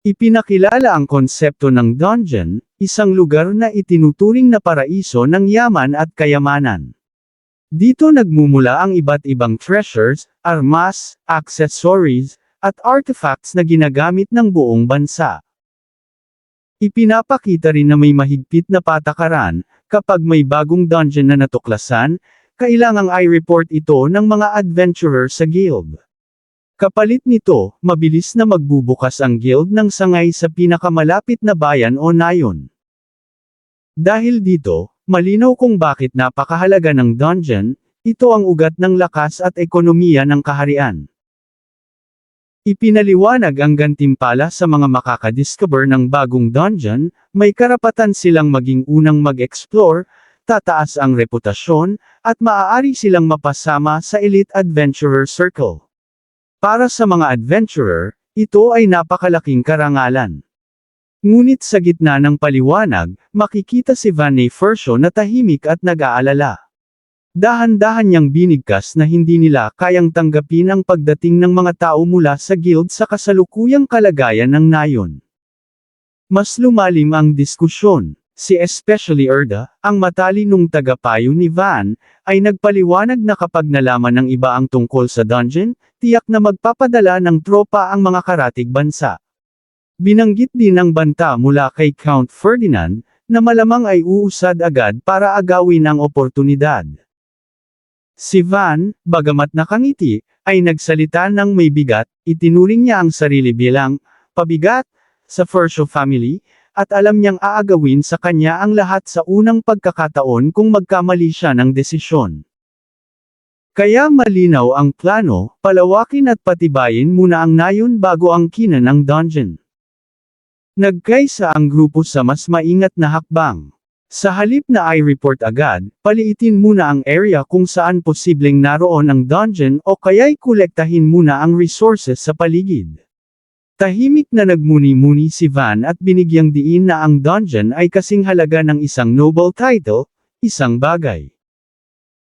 Ipinakilala ang konsepto ng dungeon, isang lugar na itinuturing na paraiso ng yaman at kayamanan. Dito nagmumula ang iba't ibang treasures, armas, accessories, at artifacts na ginagamit ng buong bansa. Ipinapakita rin na may mahigpit na patakaran, kapag may bagong dungeon na natuklasan, kailangang i-report ito ng mga adventurer sa guild. Kapalit nito, mabilis na magbubukas ang guild ng sangay sa pinakamalapit na bayan o nayon. Dahil dito, malinaw kung bakit napakahalaga ng dungeon, ito ang ugat ng lakas at ekonomiya ng kaharian. Ipinaliwanag ang gantimpala sa mga makakadiscover ng bagong dungeon, may karapatan silang maging unang mag-explore, tataas ang reputasyon, at maaari silang mapasama sa elite adventurer circle. Para sa mga adventurer, ito ay napakalaking karangalan. Ngunit sa gitna ng paliwanag, makikita si Vanne Fursho na tahimik at nag-aalala. Dahan-dahan niyang binigkas na hindi nila kayang tanggapin ang pagdating ng mga tao mula sa guild sa kasalukuyang kalagayan ng nayon. Mas lumalim ang diskusyon. Si especially Erda, ang matalinong tagapayo ni Van, ay nagpaliwanag na kapag nalaman ng iba ang tungkol sa dungeon, tiyak na magpapadala ng tropa ang mga karatig bansa. Binanggit din ang banta mula kay Count Ferdinand, na malamang ay uusad agad para agawin ang oportunidad. Si Van, bagamat nakangiti, ay nagsalita ng may bigat, itinuring niya ang sarili bilang pabigat sa Fursho family, at alam niyang aagawin sa kanya ang lahat sa unang pagkakataon kung magkamali siya ng desisyon. Kaya malinaw ang plano, palawakin at patibayin muna ang nayon bago ang kina ng dungeon. Nagkaisa ang grupo sa mas maingat na hakbang. Sa halip na i-report agad, paliitin muna ang area kung saan posibleng naroon ang dungeon o kaya'y kolektahin muna ang resources sa paligid. Tahimik na nagmuni-muni si Van at binigyang diin na ang dungeon ay kasing halaga ng isang noble title, isang bagay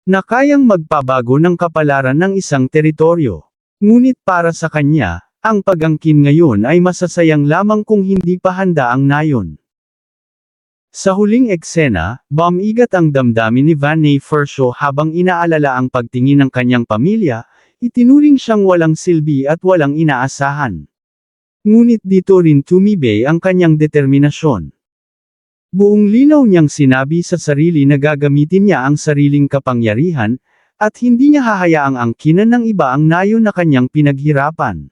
na kayang magpabago ng kapalaran ng isang teritoryo. Ngunit para sa kanya, ang pag-angkin ngayon ay masasayang lamang kung hindi pa handa ang nayon. Sa huling eksena, bumigat ang damdamin ni Vanne Fursho habang inaalala ang pagtingin ng kanyang pamilya, itinuring siyang walang silbi at walang inaasahan. Ngunit dito rin tumibay ang kanyang determinasyon. Buong linaw niyang sinabi sa sarili na gagamitin niya ang sariling kapangyarihan, at hindi niya hahayaang angkinan ng iba ang nayon na kanyang pinaghirapan.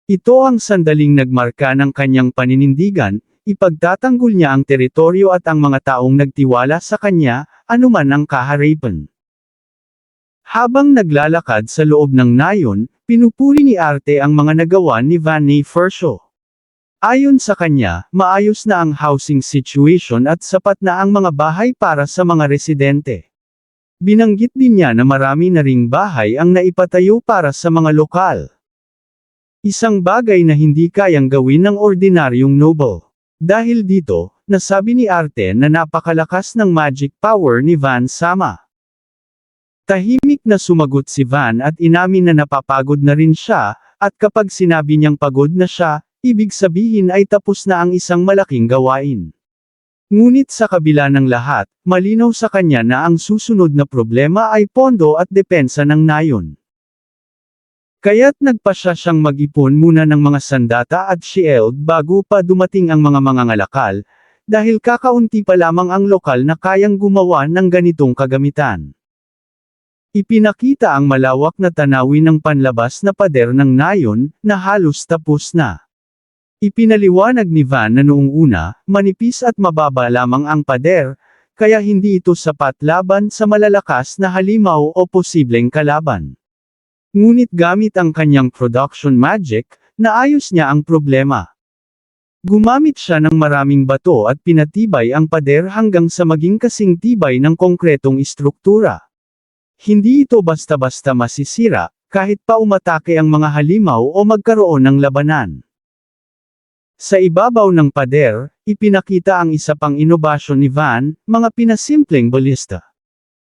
Ito ang sandaling nagmarka ng kanyang paninindigan, ipagtatanggol niya ang teritoryo at ang mga taong nagtiwala sa kanya, anuman ang kaharipan. Habang naglalakad sa loob ng nayon, pinupuri ni Arte ang mga nagawa ni Vanne Fursho. Ayon sa kanya, maayos na ang housing situation at sapat na ang mga bahay para sa mga residente. Binanggit din niya na marami na ring bahay ang naipatayo para sa mga lokal. Isang bagay na hindi kayang gawin ng ordinaryong noble. Dahil dito, nasabi ni Arte na napakalakas ng magic power ni Van Sama. Tahimik na sumagot si Van at inamin na napapagod na rin siya, at kapag sinabi niyang pagod na siya, ibig sabihin ay tapos na ang isang malaking gawain. Ngunit sa kabila ng lahat, malinaw sa kanya na ang susunod na problema ay pondo at depensa ng nayon. Kaya't nagpasya siyang mag-ipon muna ng mga sandata at shield bago pa dumating ang mga mangangalakal, dahil kakaunti pa lamang ang lokal na kayang gumawa ng ganitong kagamitan. Ipinakita ang malawak na tanawin ng panlabas na pader ng nayon, na halos tapos na. Ipinaliwanag ni Van na noong una, manipis at mababa lamang ang pader, kaya hindi ito sapat laban sa malalakas na halimaw o posibleng kalaban. Ngunit gamit ang kanyang production magic, naayos niya ang problema. Gumamit siya ng maraming bato at pinatibay ang pader hanggang sa maging kasing tibay ng konkretong istruktura. Hindi ito basta-basta masisira, kahit pa umatake ang mga halimaw o magkaroon ng labanan. Sa ibabaw ng pader, ipinakita ang isa pang inobasyon ni Van, mga pinasimpleng balista.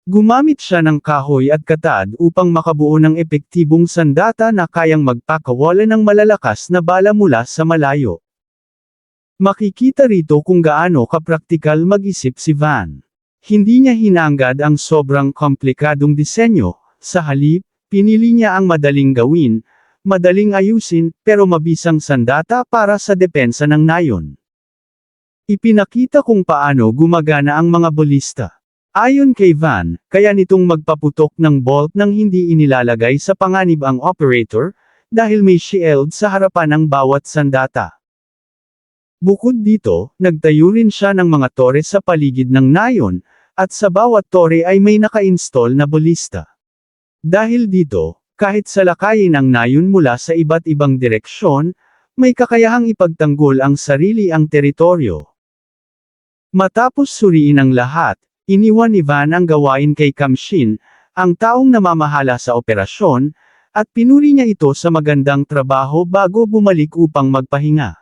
Gumamit siya ng kahoy at katad upang makabuo ng epektibong sandata na kayang magpakawala ng malalakas na bala mula sa malayo. Makikita rito kung gaano kapraktikal mag-isip si Van. Hindi niya hinanggad ang sobrang komplikadong disenyo, sa halip, pinili niya ang madaling gawin, madaling ayusin, pero mabisang sandata para sa depensa ng nayon. Ipinakita kung paano gumagana ang mga balista. Ayon kay Van, kaya nitong magpaputok ng bolt nang hindi inilalagay sa panganib ang operator, dahil may shield sa harapan ng bawat sandata. Bukod dito, nagtayo rin siya ng mga tore sa paligid ng nayon, at sa bawat tore ay may naka-install na balista. Dahil dito, kahit salakayin ang nayon mula sa iba't ibang direksyon, may kakayahang ipagtanggol ang sarili ang teritoryo. Matapos suriin ang lahat, iniwan ni Van ang gawain kay Kamshin, ang taong namamahala sa operasyon, at pinuri niya ito sa magandang trabaho bago bumalik upang magpahinga.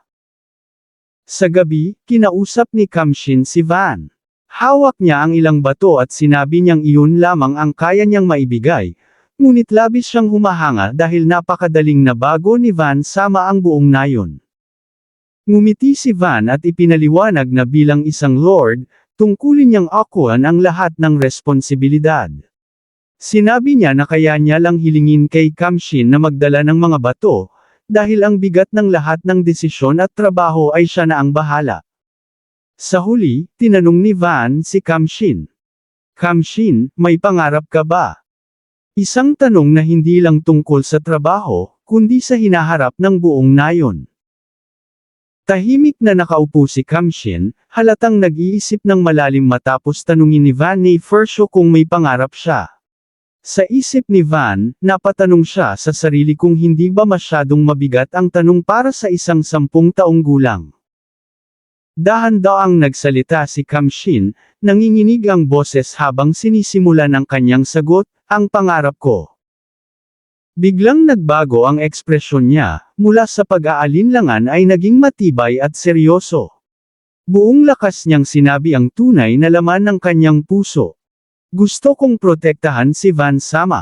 Sa gabi, kinausap ni Kamshin si Van. Hawak niya ang ilang bato at sinabi niyang iyon lamang ang kaya niyang maibigay, ngunit labis siyang humahanga dahil napakadaling nabago ni Van sama ang buong nayon. Ngumiti si Van at ipinaliwanag na bilang isang lord, tungkulin niyang akuan ang lahat ng responsibilidad. Sinabi niya na kaya niya lang hilingin kay Kamshin na magdala ng mga bato, dahil ang bigat ng lahat ng desisyon at trabaho ay siya na ang bahala. Sa huli, tinanong ni Van si Kamshin. Kamshin, may pangarap ka ba? Isang tanong na hindi lang tungkol sa trabaho, kundi sa hinaharap ng buong nayon. Tahimik na nakaupo si Kamshin, halatang nag-iisip ng malalim matapos tanungin ni Van ni Fersho kung may pangarap siya. Sa isip ni Van, napatanong siya sa sarili kung hindi ba masyadong mabigat ang tanong para sa isang 10 taong gulang. Dahan-daang nagsalita si Kamshin, nanginginig ang boses habang sinisimulan ang kanyang sagot, ang pangarap ko. Biglang nagbago ang ekspresyon niya, mula sa pag-aalinlangan ay naging matibay at seryoso. Buong lakas niyang sinabi ang tunay na laman ng kanyang puso. Gusto kong protektahan si Van sama.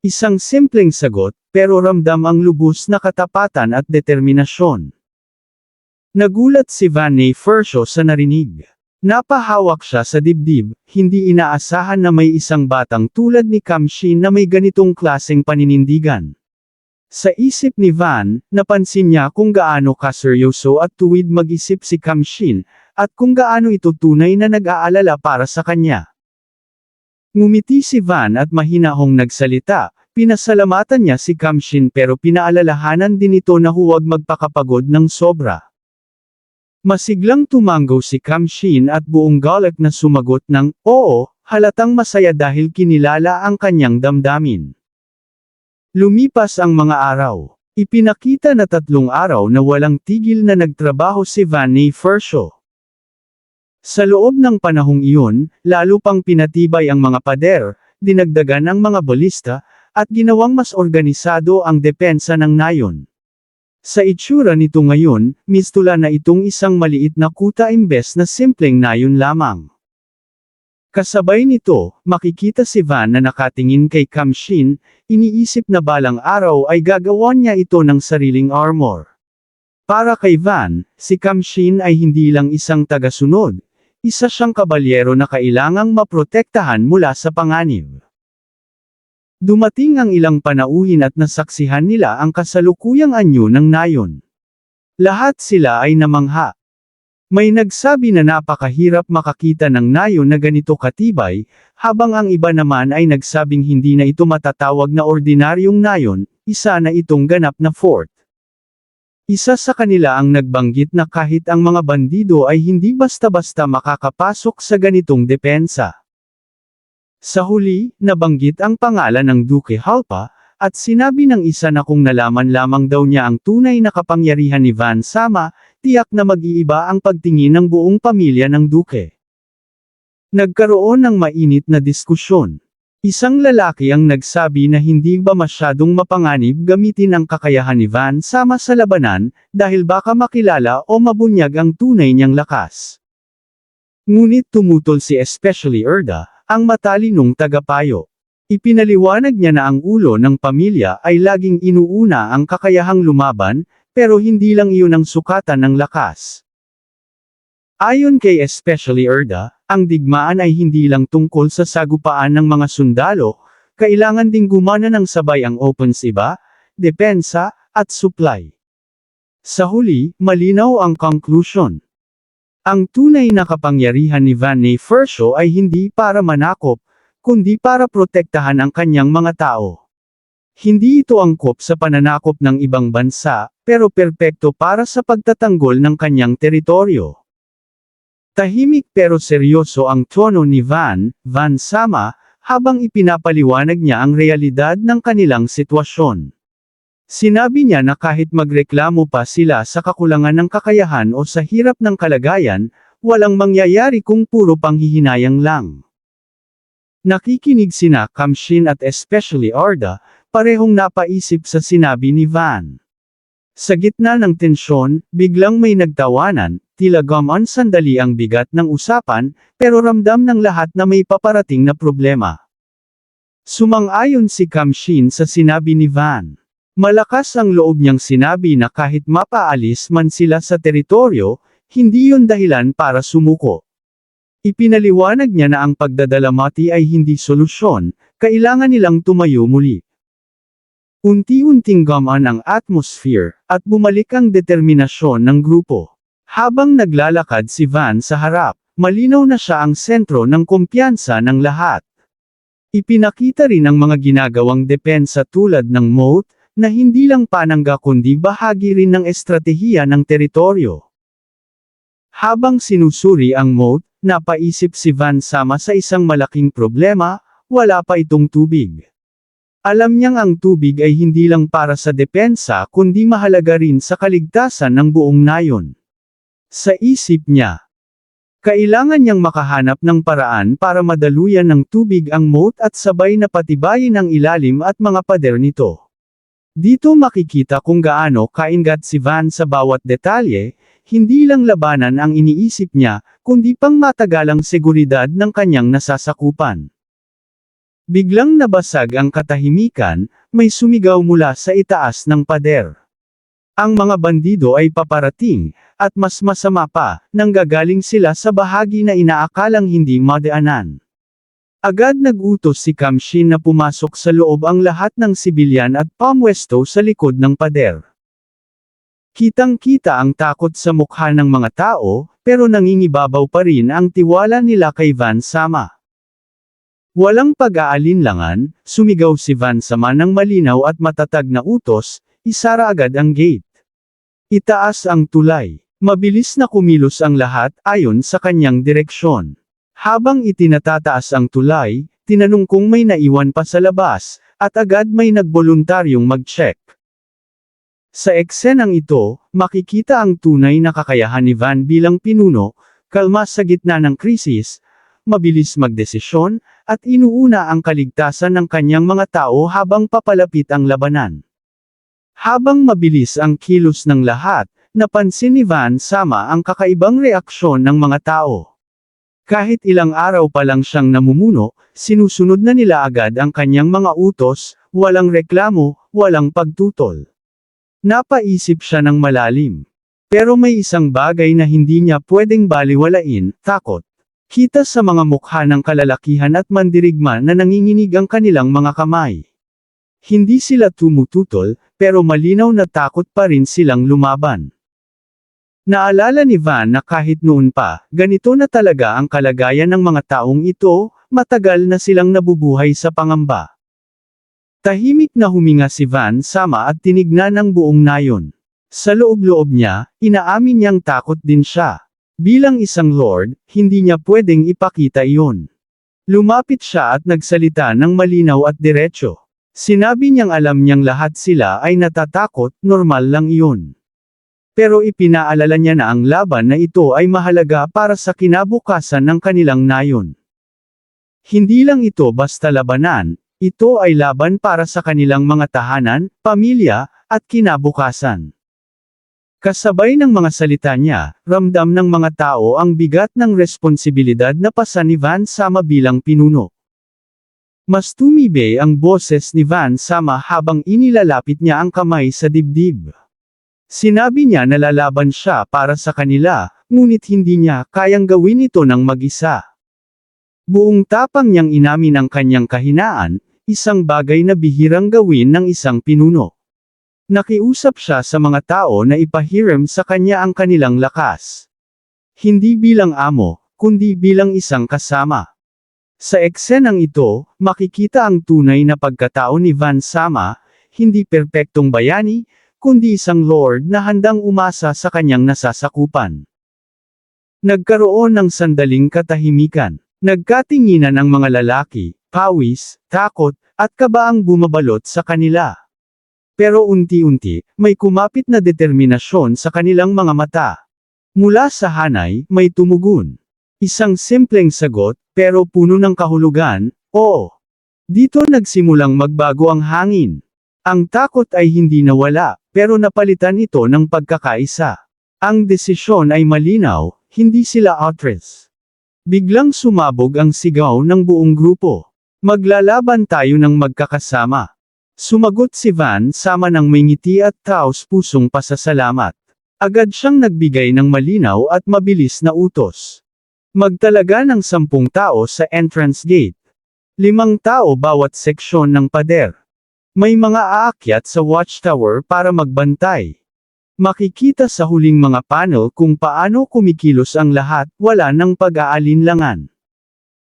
Isang simpleng sagot, pero ramdam ang lubos na katapatan at determinasyon. Nagulat si Van Fersho sa narinig. Napahawak siya sa dibdib, hindi inaasahan na may isang batang tulad ni Kamshin na may ganitong klaseng paninindigan. Sa isip ni Van, napansin niya kung gaano kaseryoso at tuwid mag-isip si Kamshin, at kung gaano ito tunay na nag-aalala para sa kanya. Ngumiti si Van at mahinahong nagsalita, pinasalamatan niya si Kamshin pero pinaalalahanan din ito na huwag magpakapagod ng sobra. Masiglang tumanggo si Kamshin at buong galak na sumagot ng, oo, halatang masaya dahil kinilala ang kanyang damdamin. Lumipas ang mga araw. Ipinakita na 3 araw na walang tigil na nagtrabaho si Van Fersho. Sa loob ng panahong iyon, lalo pang pinatibay ang mga pader, dinagdagan ang mga balista, at ginawang mas organisado ang depensa ng nayon. Sa itsura nito ngayon, mistula na itong isang maliit na kuta imbes na simpleng nayon lamang. Kasabay nito, makikita si Van na nakatingin kay Kamshin, iniisip na balang araw ay gagawan niya ito ng sariling armor. Para kay Van, si Kamshin ay hindi lang isang tagasunod, isa siyang kabalyero na kailangang maprotektahan mula sa panganib. Dumating ang ilang panauhin at nasaksihan nila ang kasalukuyang anyo ng nayon. Lahat sila ay namangha. May nagsabi na napakahirap makakita ng nayon na ganito katibay, habang ang iba naman ay nagsabing hindi na ito matatawag na ordinaryong nayon, isa na itong ganap na fort. Isa sa kanila ang nagbanggit na kahit ang mga bandido ay hindi basta-basta makakapasok sa ganitong depensa. Sa huli, nabanggit ang pangalan ng Duke Halpa, at sinabi ng isa na kung nalaman lamang daw niya ang tunay na kapangyarihan ni Van Sama, tiyak na mag-iiba ang pagtingin ng buong pamilya ng Duke. Nagkaroon ng mainit na diskusyon. Isang lalaki ang nagsabi na hindi ba masyadong mapanganib gamitin ang kakayahan ni Van Sama sa labanan, dahil baka makilala o mabunyag ang tunay niyang lakas. Ngunit tumutol si especially Erda, ang matalinong tagapayo. Ipinaliwanag niya na ang ulo ng pamilya ay laging inuuna ang kakayahang lumaban, pero hindi lang iyon ang sukatan ng lakas. Ayon kay Especially Erda, ang digmaan ay hindi lang tungkol sa sagupaan ng mga sundalo, kailangan ding gumana ng sabay ang opensiba, depensa, at supply. Sa huli, malinaw ang conclusion. Ang tunay na kapangyarihan ni Van Nefersho ay hindi para manakop, kundi para protektahan ang kanyang mga tao. Hindi ito angkop sa pananakop ng ibang bansa, pero perpekto para sa pagtatanggol ng kanyang teritoryo. Tahimik pero seryoso ang tono ni Van Sama, habang ipinapaliwanag niya ang realidad ng kanilang sitwasyon. Sinabi niya na kahit magreklamo pa sila sa kakulangan ng kakayahan o sa hirap ng kalagayan, walang mangyayari kung puro panghihinayang lang. Nakikinig sina Kamshin at especially Arda, parehong napaisip sa sinabi ni Van. Sa gitna ng tensyon, biglang may nagtawanan, tila gaman sandali ang bigat ng usapan, pero ramdam ng lahat na may paparating na problema. Sumang-ayon si Kamshin sa sinabi ni Van. Malakas ang loob niyang sinabi na kahit mapaalis man sila sa teritoryo, hindi yun dahilan para sumuko. Ipinaliwanag niya na ang pagdadalamati ay hindi solusyon, kailangan nilang tumayo muli. Unti-unting gamaan ang atmosphere, at bumalik ang determinasyon ng grupo. Habang naglalakad si Van sa harap, malinaw na siya ang sentro ng kumpiyansa ng lahat. Ipinakita rin ang mga ginagawang depensa tulad ng moat, na hindi lang panangga kundi bahagi rin ng estratehiya ng teritoryo. Habang sinusuri ang moat, napaisip si Van Sama sa isang malaking problema, wala pa itong tubig. Alam niyang ang tubig ay hindi lang para sa depensa kundi mahalaga rin sa kaligtasan ng buong nayon. Sa isip niya, kailangan niyang makahanap ng paraan para madaluyan ng tubig ang moat at sabay na patibayin ang ilalim at mga pader nito. Dito makikita kung gaano kaingat si Van sa bawat detalye, hindi lang labanan ang iniisip niya, kundi pang matagalang seguridad ng kanyang nasasakupan. Biglang nabasag ang katahimikan, may sumigaw mula sa itaas ng pader. Ang mga bandido ay paparating, at mas masama pa, nanggagaling sila sa bahagi na inaakalang hindi madaanan. Agad nag-utos si Kamshin na pumasok sa loob ang lahat ng sibilyan at pamwesto sa likod ng pader. Kitang-kita ang takot sa mukha ng mga tao, pero nangingibabaw pa rin ang tiwala nila kay Van Sama. Walang pag-aalinlangan, sumigaw si Van Sama ng malinaw at matatag na utos, isara agad ang gate. Itaas ang tulay. Mabilis na kumilos ang lahat ayon sa kanyang direksyon. Habang itinatataas ang tulay, tinanong kung may naiwan pa sa labas, at agad may nagboluntaryong mag-check. Sa eksenang ito, makikita ang tunay na kakayahan ni Van bilang pinuno, kalma sa gitna ng krisis, mabilis magdesisyon, at inuuna ang kaligtasan ng kanyang mga tao habang papalapit ang labanan. Habang mabilis ang kilos ng lahat, napansin ni Van Sama ang kakaibang reaksyon ng mga tao. Kahit ilang araw pa lang siyang namumuno, sinusunod na nila agad ang kanyang mga utos, walang reklamo, walang pagtutol. Napaisip siya ng malalim. Pero may isang bagay na hindi niya pwedeng baliwalain, takot. Kita sa mga mukha ng kalalakihan at mandirigma na nanginginig ang kanilang mga kamay. Hindi sila tumututol, pero malinaw na takot pa rin silang lumaban. Naalala ni Van na kahit noon pa, ganito na talaga ang kalagayan ng mga taong ito, matagal na silang nabubuhay sa pangamba. Tahimik na huminga si Van Sama at tinignan ang buong nayon. Sa loob-loob niya, inaamin niyang takot din siya. Bilang isang lord, hindi niya pwedeng ipakita iyon. Lumapit siya at nagsalita ng malinaw at diretso. Sinabi niyang alam niyang lahat sila ay natatakot, normal lang iyon. Pero ipinaalala niya na ang laban na ito ay mahalaga para sa kinabukasan ng kanilang nayon. Hindi lang ito basta labanan, ito ay laban para sa kanilang mga tahanan, pamilya, at kinabukasan. Kasabay ng mga salita niya, ramdam ng mga tao ang bigat ng responsibilidad na pasa ni Van Sama bilang pinuno. Mas tumibay ang boses ni Van Sama habang inilalapit niya ang kamay sa dibdib. Sinabi niya na lalaban siya para sa kanila, ngunit hindi niya kayang gawin ito ng mag-isa. Buong tapang niyang inamin ang kanyang kahinaan, isang bagay na bihirang gawin ng isang pinuno. Nakiusap siya sa mga tao na ipahiram sa kanya ang kanilang lakas. Hindi bilang amo, kundi bilang isang kasama. Sa eksenang ito, makikita ang tunay na pagkatao ni Van Sama, hindi perpektong bayani, kundi isang lord na handang umasa sa kanyang nasasakupan. Nagkaroon ng sandaling katahimikan. Nagkatinginan ang mga lalaki, pawis, takot, at kabaang bumabalot sa kanila. Pero unti-unti, may kumapit na determinasyon sa kanilang mga mata. Mula sa hanay, may tumugon. Isang simpleng sagot, pero puno ng kahulugan, oo. Dito nagsimulang magbago ang hangin. Ang takot ay hindi nawala, pero napalitan ito ng pagkakaisa. Ang desisyon ay malinaw, hindi sila outrage. Biglang sumabog ang sigaw ng buong grupo. Maglalaban tayo ng magkakasama. Sumagot si Van Sama ng may ngiti at taos-pusong pasasalamat. Agad siyang nagbigay ng malinaw at mabilis na utos. Magtalaga ng 10 tao sa entrance gate. 5 tao bawat seksyon ng pader. May mga aakyat sa watchtower para magbantay. Makikita sa huling mga panel kung paano kumikilos ang lahat, wala ng pag-aalinlangan.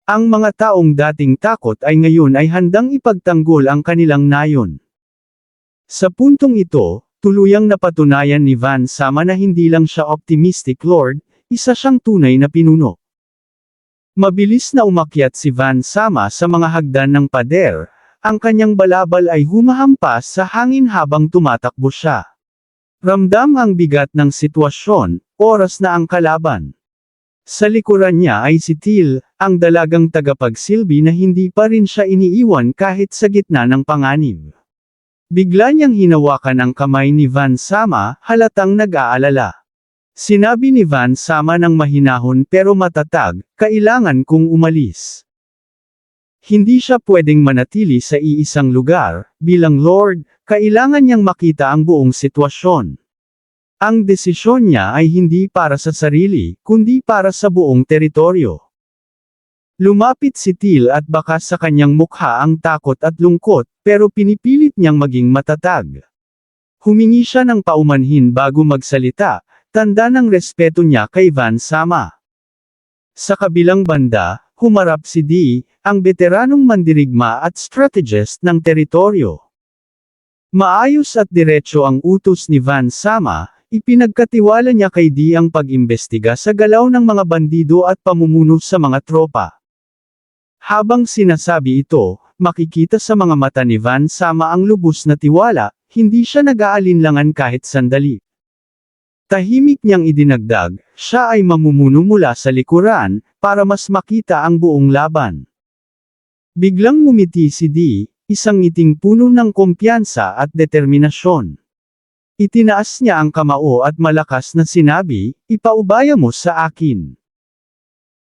Ang mga taong dating takot ay ngayon ay handang ipagtanggol ang kanilang nayon. Sa puntong ito, tuluyang napatunayan ni Van Sama na hindi lang siya optimistic lord, isa siyang tunay na pinuno. Mabilis na umakyat si Van Sama sa mga hagdan ng pader, ang kanyang balabal ay humahampas sa hangin habang tumatakbo siya. Ramdam ang bigat ng sitwasyon, oras na ang kalaban. Sa likuran niya ay si Till, ang dalagang tagapagsilbi na hindi pa rin siya iniiwan kahit sa gitna ng panganib. Bigla niyang hinawakan ang kamay ni Van Sama, halatang nag-aalala. Sinabi ni Van Sama ng mahinahon pero matatag, kailangan kong umalis. Hindi siya pwedeng manatili sa iisang lugar, bilang Lord, kailangan niyang makita ang buong sitwasyon. Ang desisyon niya ay hindi para sa sarili, kundi para sa buong teritoryo. Lumapit si Till at baka sa kanyang mukha ang takot at lungkot, pero pinipilit niyang maging matatag. Humingi siya ng paumanhin bago magsalita, tanda ng respeto niya kay Van Sama. Sa kabilang banda, humarap si Dee, ang veteranong mandirigma at strategist ng teritoryo. Maayos at diretso ang utos ni Van Sama, ipinagkatiwala niya kay Dee ang pag-imbestiga sa galaw ng mga bandido at pamumuno sa mga tropa. Habang sinasabi ito, makikita sa mga mata ni Van Sama ang lubos na tiwala, hindi siya nag-aalinlangan kahit sandali. Tahimik niyang idinagdag, siya ay mamumuno mula sa likuran, para mas makita ang buong laban. Biglang ngumiti si Dee, isang ngiting puno ng kumpiyansa at determinasyon. Itinaas niya ang kamao at malakas na sinabi, ipaubaya mo sa akin.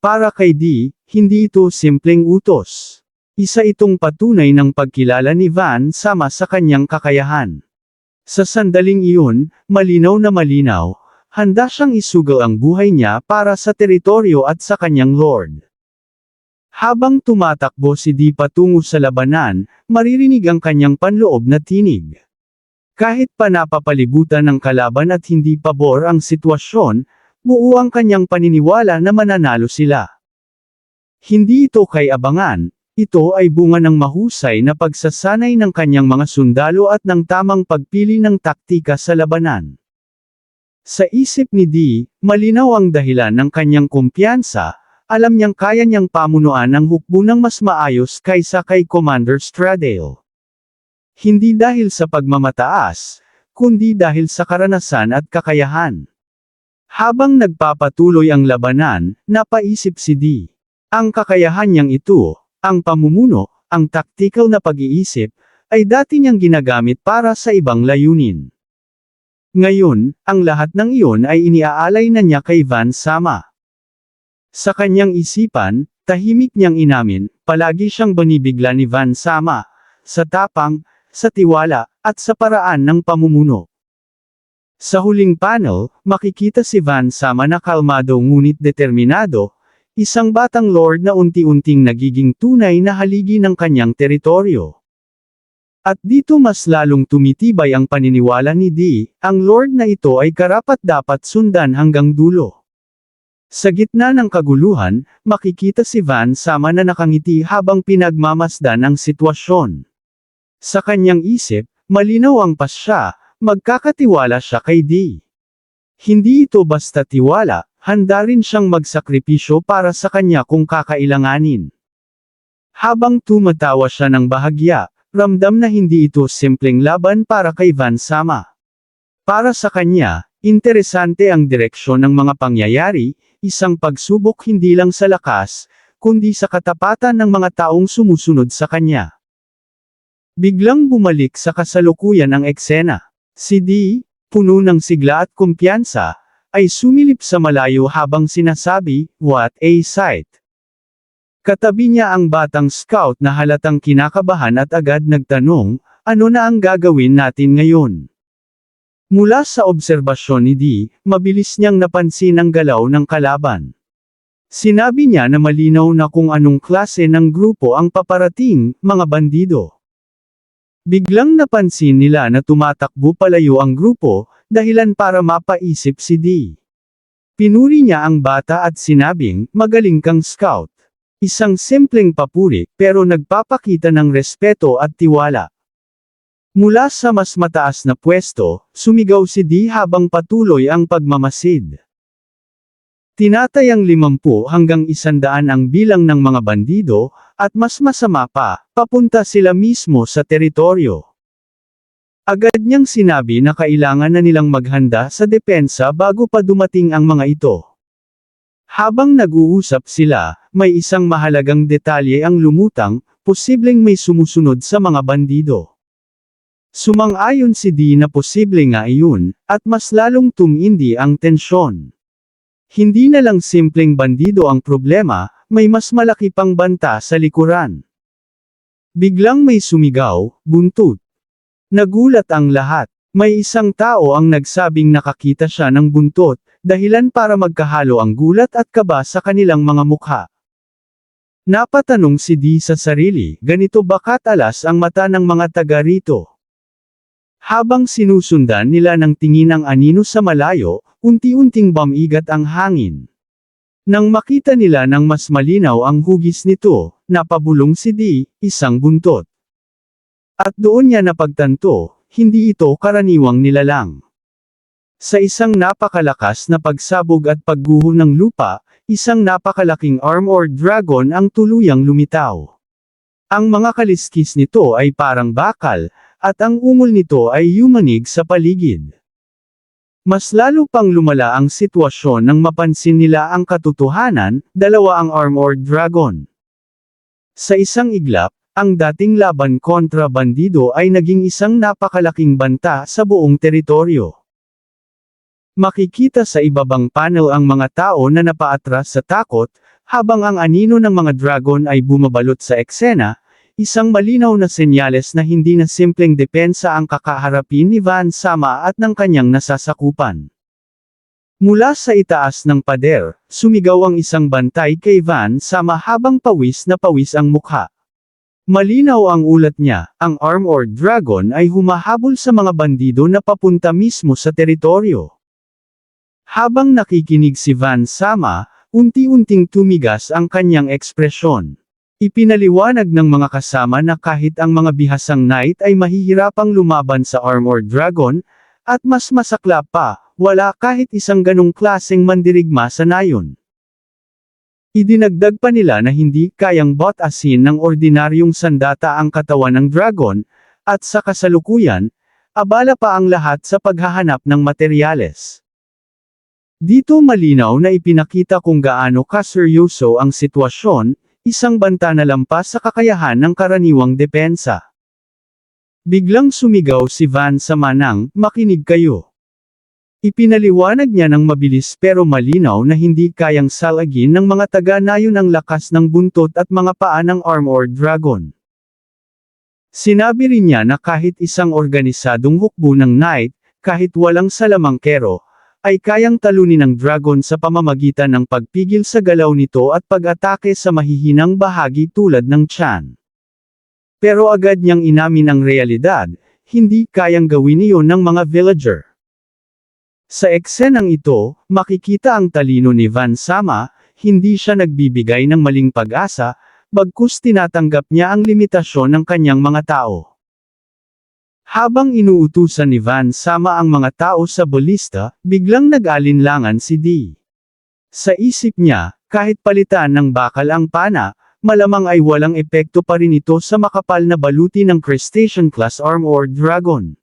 Para kay Dee, hindi ito simpleng utos. Isa itong patunay ng pagkilala ni Van Sama sa kanyang kakayahan. Sa sandaling iyon, malinaw na malinaw, handa siyang isugal ang buhay niya para sa teritoryo at sa kanyang lord. Habang tumatakbo si Dee patungo sa labanan, maririnig ang kanyang panloob na tinig. Kahit pa napapalibutan ng kalaban at hindi pabor ang sitwasyon, buo ang kanyang paniniwala na mananalo sila. Hindi ito kay abangan, ito ay bunga ng mahusay na pagsasanay ng kanyang mga sundalo at ng tamang pagpili ng taktika sa labanan. Sa isip ni Dee, malinaw ang dahilan ng kanyang kumpiyansa, alam niyang kaya niyang pamunuan ang hukbo ng mas maayos kaysa kay Commander Stradale. Hindi dahil sa pagmamataas, kundi dahil sa karanasan at kakayahan. Habang nagpapatuloy ang labanan, napaisip si Dee. Ang kakayahan niyang ito, ang pamumuno, ang taktikal na pag-iisip, ay dati niyang ginagamit para sa ibang layunin. Ngayon, ang lahat ng iyon ay iniaalay na niya kay Van Sama. Sa kanyang isipan, tahimik niyang inamin, palagi siyang binibigla ni Van Sama, sa tapang, sa tiwala, at sa paraan ng pamumuno. Sa huling panel, makikita si Van Sama na kalmado ngunit determinado, isang batang lord na unti-unting nagiging tunay na haligi ng kanyang teritoryo. At dito mas lalong tumitibay ang paniniwala ni Dee, ang lord na ito ay karapat-dapat sundan hanggang dulo. Sa gitna ng kaguluhan, makikita si Van Sama na nakangiti habang pinagmamasdan ang sitwasyon. Sa kanyang isip, malinaw ang pasya, magkakatiwala siya kay Dee. Hindi ito basta tiwala, handa rin siyang magsakripisyo para sa kanya kung kakailanganin. Habang tumatawa siya ng bahagya, ramdam na hindi ito simpleng laban para kay Van Sama. Para sa kanya, interesante ang direksyon ng mga pangyayari, isang pagsubok hindi lang sa lakas, kundi sa katapatan ng mga taong sumusunod sa kanya. Biglang bumalik sa kasalukuyan ang eksena. Si Dee, puno ng sigla at kumpiyansa, ay sumilip sa malayo habang sinasabi, "What a sight!" Katabi niya ang batang scout na halatang kinakabahan at agad nagtanong, "Ano na ang gagawin natin ngayon?" Mula sa obserbasyon ni Dee, mabilis niyang napansin ang galaw ng kalaban. Sinabi niya na malinaw na kung anong klase ng grupo ang paparating, mga bandido. Biglang napansin nila na tumatakbo palayo ang grupo, dahilan para mapaisip si Dee. Pinuri niya ang bata at sinabing, "Magaling kang scout." Isang simpleng papuri, pero nagpapakita ng respeto at tiwala. Mula sa mas mataas na pwesto, sumigaw si Dee habang patuloy ang pagmamasid. Tinatayang 50 hanggang 100 ang bilang ng mga bandido, at mas masama pa, papunta sila mismo sa teritoryo. Agad niyang sinabi na kailangan na nilang maghanda sa depensa bago pa dumating ang mga ito. Habang nag-uusap sila, may isang mahalagang detalye ang lumutang, posibleng may sumusunod sa mga bandido. Sumang-ayon si Dee na posible nga iyon, at mas lalong tumindi ang tensyon. Hindi na lang simpleng bandido ang problema, may mas malaki pang banta sa likuran. Biglang may sumigaw, "Buntot!" Nagulat ang lahat. May isang tao ang nagsabing nakakita siya ng buntot, dahilan para magkahalo ang gulat at kaba sa kanilang mga mukha. Napatanong si Dee sa sarili, ganito ba katalas ang mata ng mga taga rito? Habang sinusundan nila ng tingin ang anino sa malayo, unti-unting bumigat ang hangin. Nang makita nila ng mas malinaw ang hugis nito, napabulong si Dee, isang buntot. At doon niya napagtanto, hindi ito karaniwang nilalang. Sa isang napakalakas na pagsabog at pagguho ng lupa, isang napakalaking armored dragon ang tuluyang lumitaw. Ang mga kaliskis nito ay parang bakal, at ang ungol nito ay yumanig sa paligid. Mas lalo pang lumala ang sitwasyon nang mapansin nila ang katotohanan, dalawa ang armored dragon. Sa isang iglap, ang dating laban kontra bandido ay naging isang napakalaking banta sa buong teritoryo. Makikita sa ibabang panel ang mga tao na napaatras sa takot, habang ang anino ng mga dragon ay bumabalot sa eksena, isang malinaw na senyales na hindi na simpleng depensa ang kakaharapin ni Van Sama at ng kanyang nasasakupan. Mula sa itaas ng pader, sumigaw ang isang bantay kay Van Sama habang pawis na pawis ang mukha. Malinaw ang ulat niya, ang armored dragon ay humahabol sa mga bandido na papunta mismo sa teritoryo. Habang nakikinig si Van Sama, unti-unting tumigas ang kanyang ekspresyon. Ipinaliwanag ng mga kasama na kahit ang mga bihasang knight ay mahihirapang lumaban sa armored dragon, at mas masakla pa, wala kahit isang ganong klaseng mandirigma sa nayon. Idinagdag pa nila na hindi kayang bot-asin ng ordinaryong sandata ang katawan ng dragon, at sa kasalukuyan, abala pa ang lahat sa paghahanap ng materyales. Dito malinaw na ipinakita kung gaano kaseryoso ang sitwasyon, isang banta na lampas sa kakayahan ng karaniwang depensa. Biglang sumigaw si Van Sama nang, "Makinig kayo." Ipinaliwanag niya ng mabilis pero malinaw na hindi kayang salagin ng mga taga-nayon ang lakas ng buntot at mga paa ng armored dragon. Sinabi rin niya na kahit isang organisadong hukbo ng knight, kahit walang salamangkero, ay kayang talunin ng dragon sa pamamagitan ng pagpigil sa galaw nito at pag-atake sa mahihinang bahagi tulad ng tiyan. Pero agad niyang inamin ang realidad, hindi kayang gawin iyon ng mga villager. Sa eksenang ito, makikita ang talino ni Van Sama, hindi siya nagbibigay ng maling pag-asa, bagkus tinatanggap niya ang limitasyon ng kanyang mga tao. Habang inuutusan ni Van Sama ang mga tao sa balista, biglang nag-alinlangan si D. Sa isip niya, kahit palitan ng bakal ang pana, malamang ay walang epekto pa rin ito sa makapal na baluti ng crustacean-class armored dragon.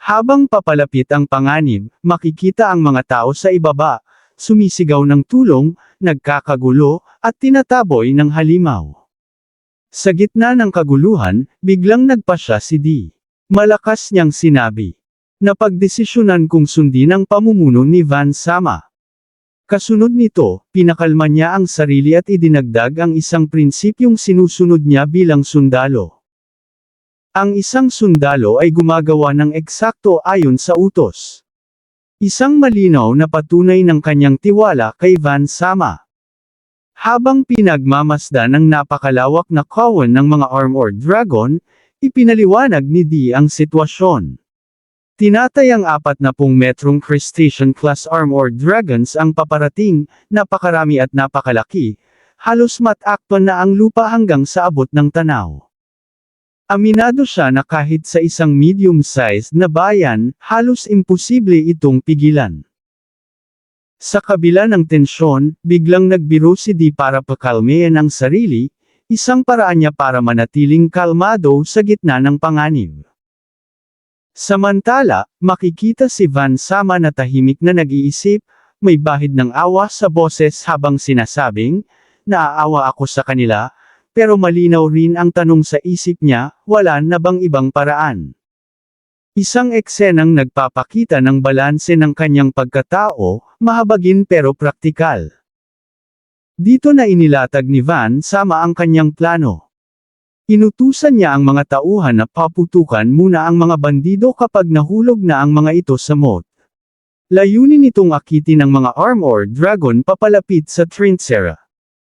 Habang papalapit ang panganib, makikita ang mga tao sa ibaba, sumisigaw ng tulong, nagkakagulo, at tinataboy ng halimaw. Sa gitna ng kaguluhan, biglang nagpasya si D. Malakas niyang sinabi. Napagdesisyonan kong sundin ang pamumuno ni Van Sama. Kasunod nito, pinakalma niya ang sarili at idinagdag ang isang prinsipyong sinusunod niya bilang sundalo. Ang isang sundalo ay gumagawa ng eksakto ayon sa utos. Isang malinaw na patunay ng kanyang tiwala kay Van Sama. Habang pinagmamasdan ng napakalawak na kawan ng mga armored dragon, ipinaliwanag ni D ang sitwasyon. Tinatayang 40 metrong crustacean-class armored dragons ang paparating, napakarami at napakalaki, halos matakpan na ang lupa hanggang sa abot ng tanaw. Aminado siya na kahit sa isang medium-sized na bayan, halos imposible itong pigilan. Sa kabila ng tensyon, biglang nagbiro si D para pakalmayan ang sarili, isang paraan niya para manatiling kalmado sa gitna ng panganib. Samantala, makikita si Van Sama na tahimik na nag-iisip, may bahid ng awa sa boses habang sinasabing, naaawa ako sa kanila, pero malinaw rin ang tanong sa isip niya, wala na bang ibang paraan? Isang eksenang nagpapakita ng balanse ng kanyang pagkatao, mahabagin pero praktikal. Dito na inilatag ni Van Sama ang kanyang plano. Inutusan niya ang mga tauhan na paputukan muna ang mga bandido kapag nahulog na ang mga ito sa moat. Layunin nitong akitin ng mga armored dragon papalapit sa Trinsera.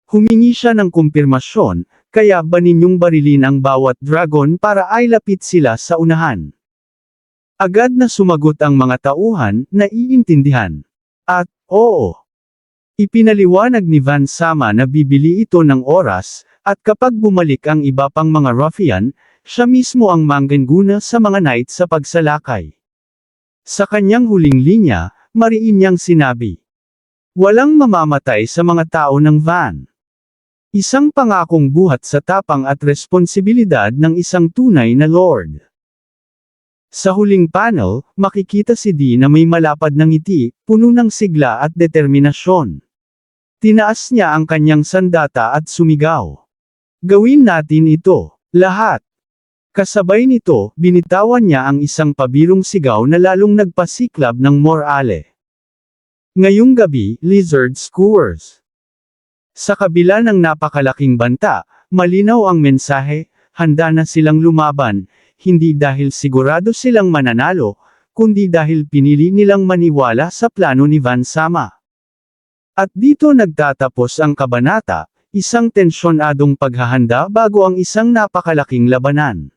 Humingi siya ng kumpirmasyon, kaya ba ninyong barilin ang bawat dragon para ay lapit sila sa unahan? Agad na sumagot ang mga tauhan, naiintindihan. At, oo. Ipinaliwanag ni Van Sama na bibili ito ng oras, at kapag bumalik ang iba pang mga ruffian, siya mismo ang mangguna sa mga knight sa pagsalakay. Sa kanyang huling linya, mariin niyang sinabi. Walang mamamatay sa mga tao ng Van. Isang pangakong buhat sa tapang at responsibilidad ng isang tunay na lord. Sa huling panel, makikita si D na may malapad na ngiti, puno ng sigla at determinasyon. Tinaas niya ang kanyang sandata at sumigaw. Gawin natin ito, lahat. Kasabay nito, binitawan niya ang isang pabirong sigaw na lalong nagpasiklab ng morale. Ngayong gabi, lizard skewers. Sa kabila ng napakalaking banta, malinaw ang mensahe, handa na silang lumaban, hindi dahil sigurado silang mananalo, kundi dahil pinili nilang maniwala sa plano ni Van Sama. At dito nagtatapos ang kabanata, isang tensyonadong paghahanda bago ang isang napakalaking labanan.